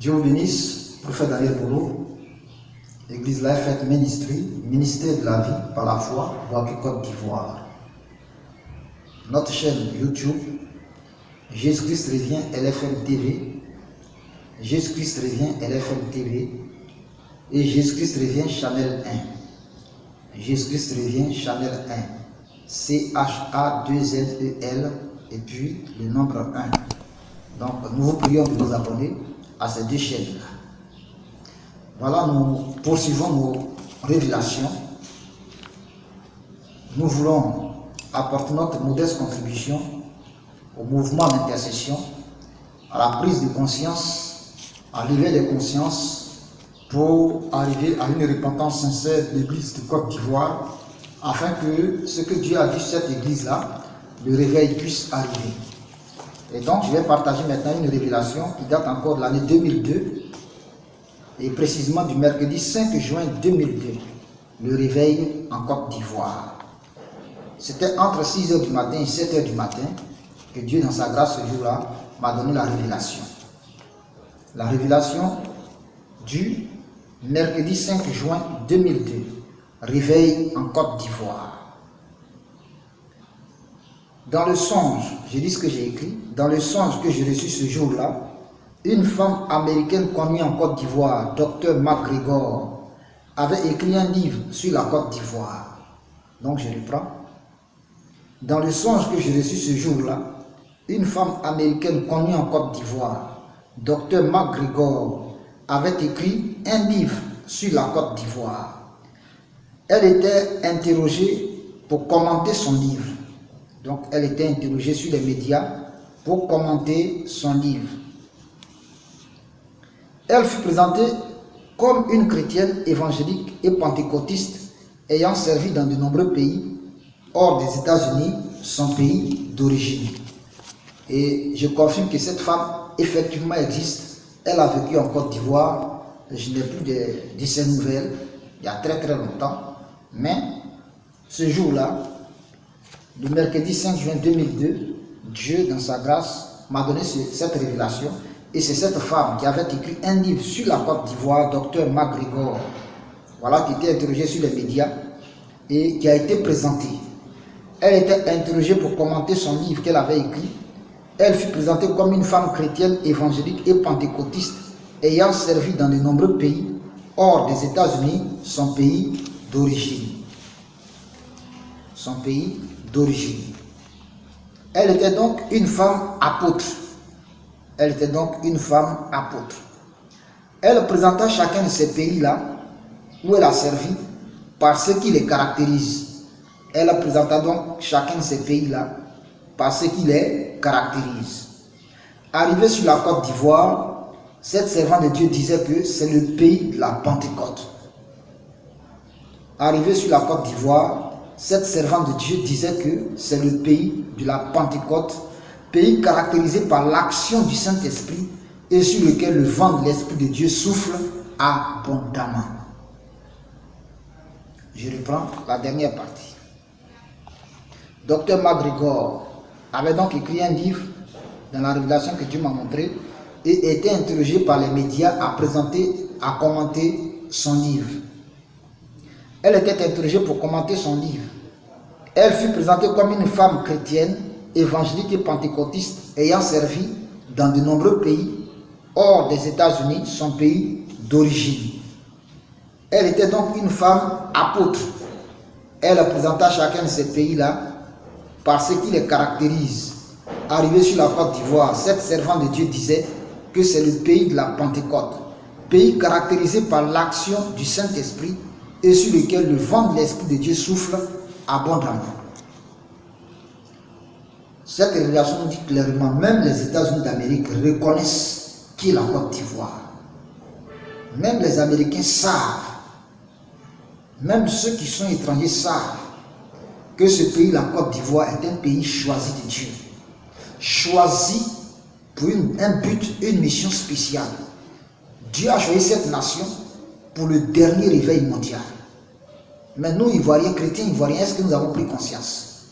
Dieu vous bénisse, prophète Daniel Bolo, Église Life Faith Ministry, ministère de la vie par la foi, Boaké Côte d'Ivoire. Notre chaîne YouTube, Jésus-Christ revient LFM TV, Jésus-Christ revient LFM TV et Jésus-Christ revient Channel 1. Jésus-Christ revient Channel 1. CHA2LEL et puis le nombre 1. Donc nous vous prions de vous abonner à ces deux chaînes-là. Voilà, nous poursuivons nos révélations. Nous voulons apporter notre modeste contribution au mouvement d'intercession, à la prise de conscience, à l'éveil des consciences pour arriver à une repentance sincère de l'Église de Côte d'Ivoire, afin que ce que Dieu a dit sur cette Église-là, le réveil puisse arriver. Et donc, je vais partager maintenant une révélation qui date encore de l'année 2002, et précisément du mercredi 5 juin 2002, le réveil en Côte d'Ivoire. C'était entre 6 h du matin et 7 h du matin que Dieu, dans sa grâce, ce jour-là, m'a donné la révélation. La révélation du mercredi 5 juin 2002, réveil en Côte d'Ivoire. Dans le songe, je lis ce que j'ai écrit, dans le songe que j'ai reçu ce jour-là, une femme américaine connue en Côte d'Ivoire, Dr McGregor, avait écrit un livre sur la Côte d'Ivoire. Donc je reprends. Dans le songe que j'ai reçu ce jour-là, une femme américaine connue en Côte d'Ivoire, Dr McGregor, avait écrit un livre sur la Côte d'Ivoire. Elle était interrogée pour commenter son livre. Donc elle était interrogée sur les médias pour commenter son livre. Elle fut présentée comme une chrétienne évangélique et pentecôtiste ayant servi dans de nombreux pays hors des États-Unis, son pays d'origine. Et je confirme que cette femme effectivement existe. Elle a vécu en Côte d'Ivoire. Je n'ai plus de ses nouvelles il y a très longtemps. Mais ce jour-là, le mercredi 5 juin 2002, Dieu, dans sa grâce, m'a donné cette révélation. Et c'est cette femme qui avait écrit un livre sur la Côte d'Ivoire, Dr McGregor, voilà, qui était interrogée sur les médias et qui a été présentée. Elle était interrogée pour commenter son livre qu'elle avait écrit. Elle fut présentée comme une femme chrétienne, évangélique et pentecôtiste ayant servi dans de nombreux pays hors des États-Unis, son pays d'origine. Son pays d'origine. Elle était donc une femme apôtre. Elle était donc une femme apôtre. Elle présenta chacun de ces pays-là où elle a servi par ce qui les caractérise. Elle présenta donc chacun de ces pays-là par ce qui les caractérise. Arrivée sur la Côte d'Ivoire, cette servante de Dieu disait que c'est le pays de la Pentecôte. Arrivée sur la Côte d'Ivoire, cette servante de Dieu disait que c'est le pays de la Pentecôte, pays caractérisé par l'action du Saint-Esprit et sur lequel le vent de l'Esprit de Dieu souffle abondamment. Je reprends la dernière partie. Dr McGregor avait donc écrit un livre dans la révélation que Dieu m'a montré et était interrogé par les médias à présenter, à commenter son livre. Elle était interrogée pour commenter son livre. Elle fut présentée comme une femme chrétienne, évangélique et pentecôtiste ayant servi dans de nombreux pays hors des États-Unis, son pays d'origine. Elle était donc une femme apôtre. Elle présenta chacun de ces pays-là par ce qui les caractérise. Arrivée sur la Côte d'Ivoire, cette servante de Dieu disait que c'est le pays de la Pentecôte, pays caractérisé par l'action du Saint-Esprit et sur lequel le vent de l'Esprit de Dieu souffle abondamment. Cette révélation nous dit clairement, même les États-Unis d'Amérique reconnaissent qui est la Côte d'Ivoire. Même les Américains savent, même ceux qui sont étrangers savent que ce pays, la Côte d'Ivoire, est un pays choisi de Dieu. Choisi pour un but, une mission spéciale. Dieu a choisi cette nation pour le dernier réveil mondial. Mais nous, Ivoiriens, chrétiens ivoiriens, est-ce que nous avons pris conscience?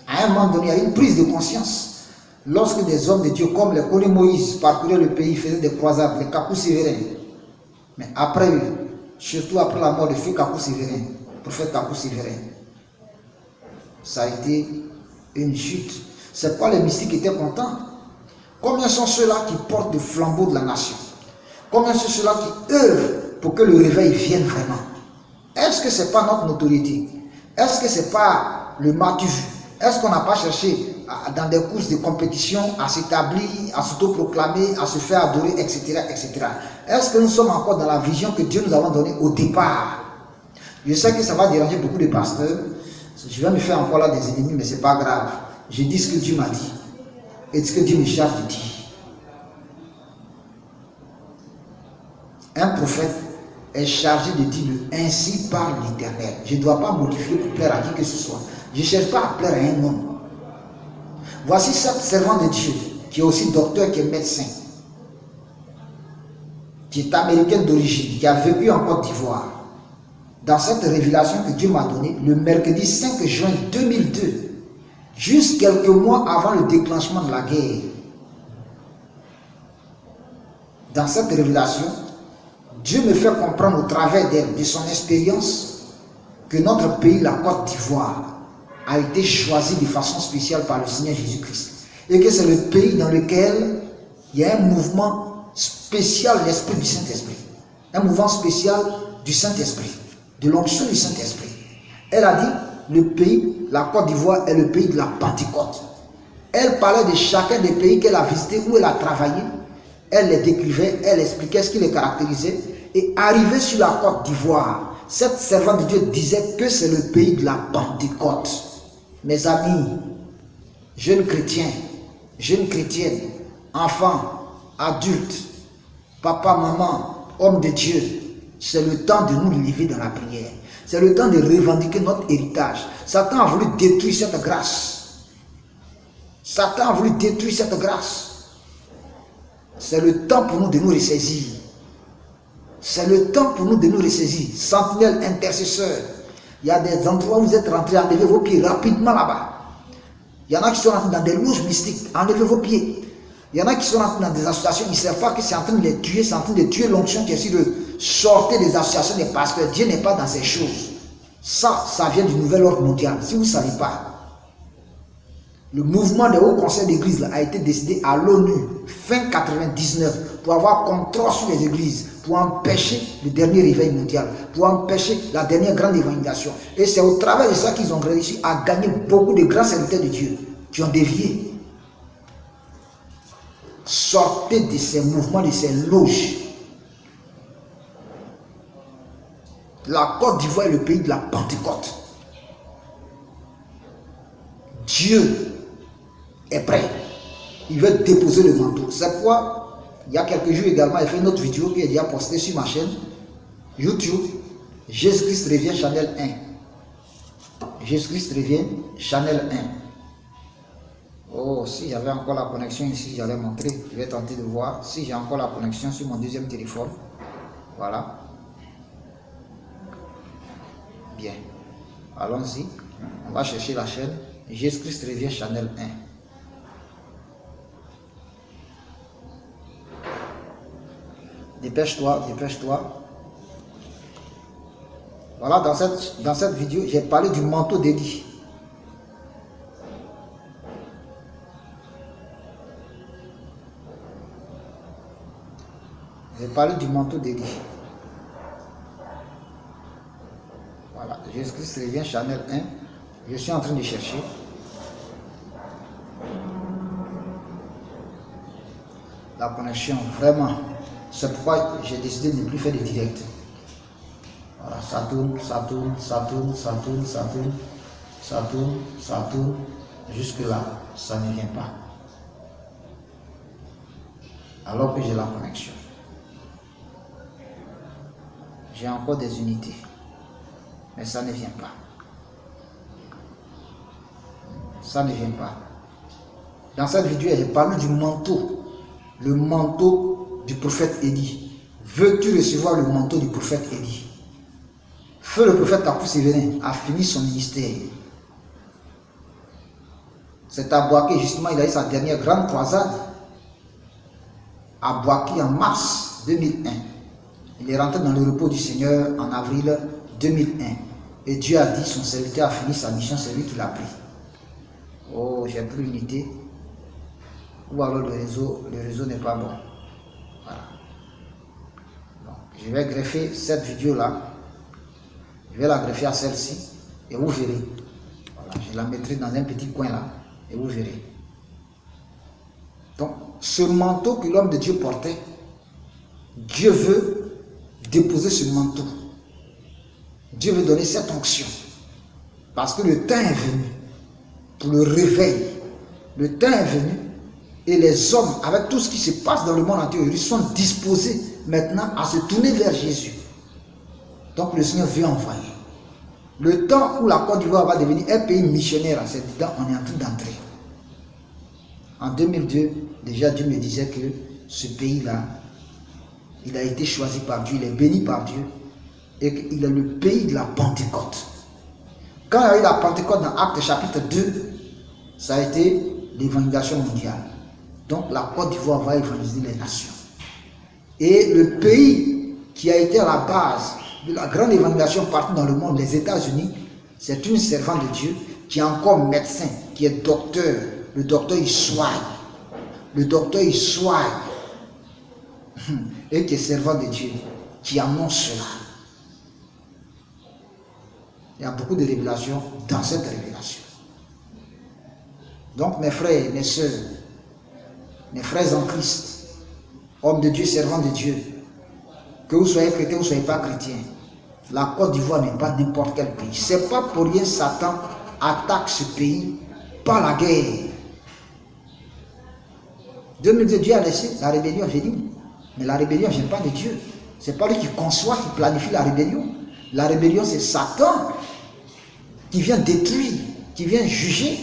À un moment donné, il y a une prise de conscience. lorsque des hommes de Dieu comme les connus Moïse parcouraient le pays, faisaient des croisades, les Kakou Sévérin. Mais après, surtout après la mort de feu Kakou Sévérin, prophète Kakou Sévérin, ça a été une chute. C'est pas les mystiques qui étaient contents. Combien sont ceux-là qui portent le flambeau de la nation? Combien sont ceux-là qui œuvrent pour que le réveil vienne vraiment? Est-ce que ce n'est pas notre notoriété? Est-ce que ce n'est pas le matu? Est-ce qu'on n'a pas cherché dans des courses de compétition à s'établir, à s'autoproclamer, à se faire adorer, etc., etc. Est-ce que nous sommes encore dans la vision que Dieu nous a donnée au départ? Je sais que ça va déranger beaucoup de pasteurs. Je vais me faire encore là des ennemis, mais ce n'est pas grave. Je dis ce que Dieu m'a dit et ce que Dieu me charge de dire. Un prophète est chargé de dire ainsi parle l'Éternel. Je ne dois pas modifier pour plaire à qui que ce soit. Je ne cherche pas à plaire à un homme. Voici cette servante de Dieu qui est aussi docteur, qui est médecin, qui est américaine d'origine, qui a vécu en Côte d'Ivoire. Dans cette révélation que Dieu m'a donnée, le mercredi 5 juin 2002, juste quelques mois avant le déclenchement de la guerre, dans cette révélation, Dieu me fait comprendre au travers d'elle, de son expérience, que notre pays, la Côte d'Ivoire, a été choisi de façon spéciale par le Seigneur Jésus-Christ. Et que c'est le pays dans lequel il y a un mouvement spécial, l'Esprit du Saint-Esprit. Un mouvement spécial du Saint-Esprit, de l'onction du Saint-Esprit. Elle a dit, le pays, la Côte d'Ivoire, est le pays de la Pentecôte. Elle parlait de chacun des pays qu'elle a visités, où elle a travaillé. Elle les décrivait, elle expliquait ce qui les caractérisait. Et arrivée sur la Côte d'Ivoire, cette servante de Dieu disait que c'est le pays de la Pentecôte. Mes amis, jeunes chrétiens, jeunes chrétiennes, enfants, adultes, papa, maman, hommes de Dieu, c'est le temps de nous lever dans la prière. C'est le temps de revendiquer notre héritage. Satan a voulu détruire cette grâce. Satan a voulu détruire cette grâce. C'est le temps pour nous de nous ressaisir. C'est le temps pour nous de nous ressaisir. Sentinelle, intercesseur. Il y a des endroits où vous êtes rentrés, enlevez vos pieds rapidement là-bas. Il y en a qui sont rentrés dans des loges mystiques, enlevez vos pieds. Il y en a qui sont rentrés dans des associations, ils ne savent pas que c'est en train de les tuer, c'est en train de tuer l'onction qui est sur eux. Sortez des associations des pasteurs, Dieu n'est pas dans ces choses. Ça vient du nouvel ordre mondial, si vous ne savez pas. Le mouvement des hauts conseils d'église a été décidé à l'ONU, fin 99, pour avoir contrôle sur les églises, pour empêcher le dernier réveil mondial, pour empêcher la dernière grande évangélisation. Et c'est au travers de ça qu'ils ont réussi à gagner beaucoup de grands serviteurs de Dieu, qui ont dévié. Sortez de ces mouvements, de ces loges. La Côte d'Ivoire est le pays de la Pentecôte. Dieu est prêt. Il veut déposer le manteau. C'est pourquoi, il y a quelques jours également, il fait une autre vidéo qui est déjà postée sur ma chaîne YouTube. Jésus-Christ revient, Channel 1. Jésus-Christ revient, Channel 1. Oh, si j'avais encore la connexion ici, j'allais montrer. Je vais tenter de voir si j'ai encore la connexion sur mon deuxième téléphone. Voilà. Bien. Allons-y. On va chercher la chaîne. Jésus-Christ revient, Channel 1. Dépêche-toi, dépêche-toi. Voilà, dans cette vidéo, j'ai parlé du manteau d'Élie. J'ai parlé du manteau d'Élie. Voilà, Jésus-Christ revient, Channel 1. Je suis en train de chercher. La connexion, vraiment. C'est pourquoi j'ai décidé de ne plus faire de direct. Voilà, ça tourne, ça tourne, ça tourne, ça tourne, ça tourne, ça tourne, ça tourne. Jusque là, ça ne vient pas. Alors que j'ai la connexion. J'ai encore des unités. Mais ça ne vient pas. Ça ne vient pas. Dans cette vidéo, j'ai parlé du manteau. Le manteau du prophète Élie. Veux-tu recevoir le manteau du prophète Élie? Feu le prophète Kakou Sévérin a fini son ministère. C'est à Boaké, justement, il a eu sa dernière grande croisade. À Boaké en mars 2001. Il est rentré dans le repos du Seigneur en avril 2001. Et Dieu a dit, son serviteur a fini sa mission, c'est lui qui l'a pris. Oh, j'ai plus l'unité. Ou alors le réseau n'est pas bon. Voilà. Donc, je vais greffer cette vidéo-là. Je vais la greffer à celle-ci. Et vous verrez. Voilà, je la mettrai dans un petit coin là. Et vous verrez. Donc, ce manteau que l'homme de Dieu portait, Dieu veut déposer ce manteau. Dieu veut donner cette onction. Parce que le temps est venu pour le réveil. Le temps est venu et les hommes, avec tout ce qui se passe dans le monde entier, ils sont disposés maintenant à se tourner vers Jésus. Donc le Seigneur veut envoyer. Le temps où la Côte d'Ivoire va devenir un pays missionnaire, c'est dedans, on est en train d'entrer. En 2002, déjà Dieu me disait que ce pays-là, il a été choisi par Dieu, il est béni par Dieu, et qu'il est le pays de la Pentecôte. Quand il y a eu la Pentecôte dans Actes chapitre 2, ça a été l'évangélisation mondiale. Donc la Côte d'Ivoire va évangéliser les nations. Et le pays qui a été à la base de la grande évangélisation partout dans le monde, les États-Unis, c'est une servante de Dieu qui est encore médecin, qui est docteur. Le docteur il soigne. Le docteur il soigne. Et qui est servant de Dieu, qui annonce cela. Il y a beaucoup de révélations dans cette révélation. Donc mes frères, mes soeurs, mes frères en Christ, hommes de Dieu, servants de Dieu, que vous soyez chrétien ou vous ne soyez pas chrétien, la Côte d'Ivoire n'est pas n'importe quel pays. Ce n'est pas pour rien Satan attaque ce pays par la guerre. Dieu a laissé la rébellion venir. Mais la rébellion ne vient pas de Dieu. Ce n'est pas lui qui conçoit, qui planifie la rébellion. La rébellion, c'est Satan qui vient détruire, qui vient juger.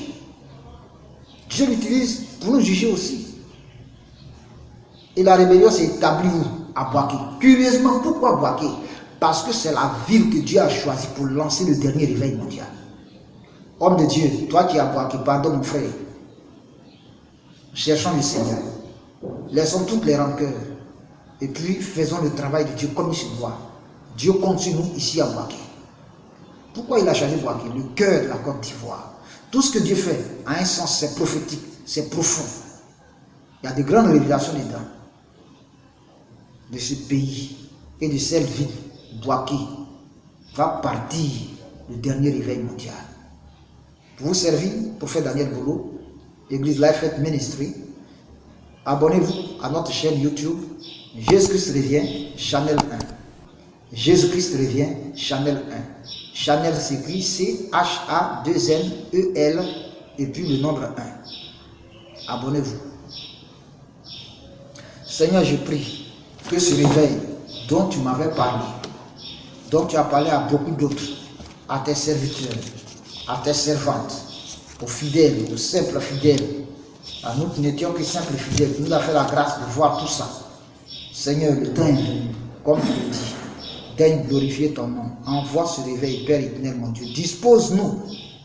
Dieu l'utilise pour nous juger aussi. Et la rébellion s'est établie à Boaké. Curieusement, pourquoi Boaké? Parce que c'est la ville que Dieu a choisie pour lancer le dernier réveil mondial. Homme de Dieu, toi qui es à Boaké, pardon mon frère. Cherchons le Seigneur. Laissons toutes les rancœurs. Et puis faisons le travail de Dieu comme il se doit. Dieu compte sur nous ici à Boaké. Pourquoi il a choisi Boaké? Le cœur de la Côte d'Ivoire. Tout ce que Dieu fait a un sens, c'est prophétique, c'est profond. Il y a de grandes révélations dedans. De ce pays et de cette ville, Boaké, va partir le dernier réveil mondial. Pour vous servir, prophète Daniel Bolo, Église Life Ministry, abonnez-vous à notre chaîne YouTube Jésus-Christ revient, Channel 1. Jésus-Christ revient, Channel 1. Channel s'écrit C-H-A-2-N-E-L et puis le nombre 1. Abonnez-vous. Seigneur, je prie que ce réveil dont tu m'avais parlé, dont tu as parlé à beaucoup d'autres, à tes serviteurs, à tes servantes, aux fidèles, aux simples fidèles, à nous qui n'étions que simples fidèles, tu nous as fait la grâce de voir tout ça. Seigneur, le temps est venu, comme tu le dis, daigne glorifier ton nom. Envoie ce réveil, Père éternel, mon Dieu. Dispose-nous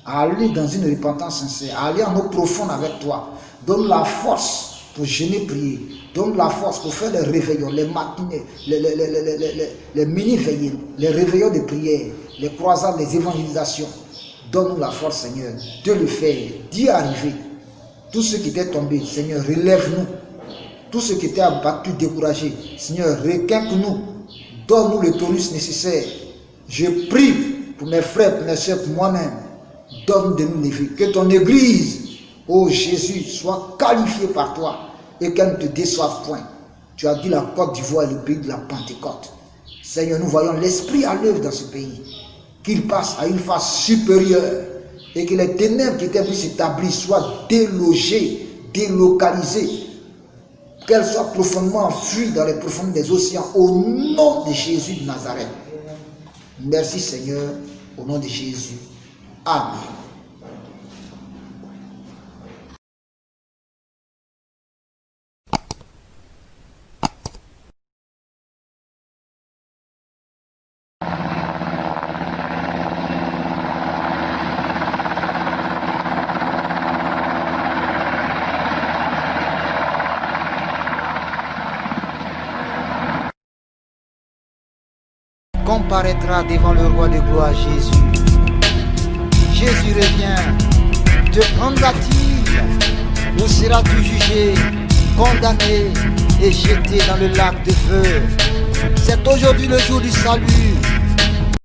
à aller dans une repentance sincère, à aller en eau profonde avec toi. Donne la force pour jeûner, prier. Donne la force pour faire les réveillons, les matinées, les mini-veillées, les réveillons de prière, les croisades, les évangélisations. Donne-nous la force, Seigneur, de le faire, d'y arriver. Tout ce qui était tombé, Seigneur, relève-nous. Tout ce qui était abattu, découragé, Seigneur, requinque-nous. Donne-nous le tonus nécessaire. Je prie pour mes frères, pour mes soeurs, pour moi-même. Donne de nous lever. Que ton église, ô Jésus, soit qualifiée par toi et qu'elle ne te déçoive point. Tu as dit la Côte d'Ivoire est le pays de la Pentecôte. Seigneur, nous voyons l'Esprit à l'œuvre dans ce pays. Qu'il passe à une phase supérieure et que les ténèbres qui étaient venues s'établir soient délogées, délocalisées, qu'elles soient profondément enfuies dans les profondeurs des océans au nom de Jésus de Nazareth. Merci Seigneur, au nom de Jésus. Amen. comparaîtras devant le roi de gloire Jésus. Jésus revient, te prendra-t-il ou seras-tu jugé, condamné et jeté dans le lac de feu? C'est aujourd'hui le jour du salut.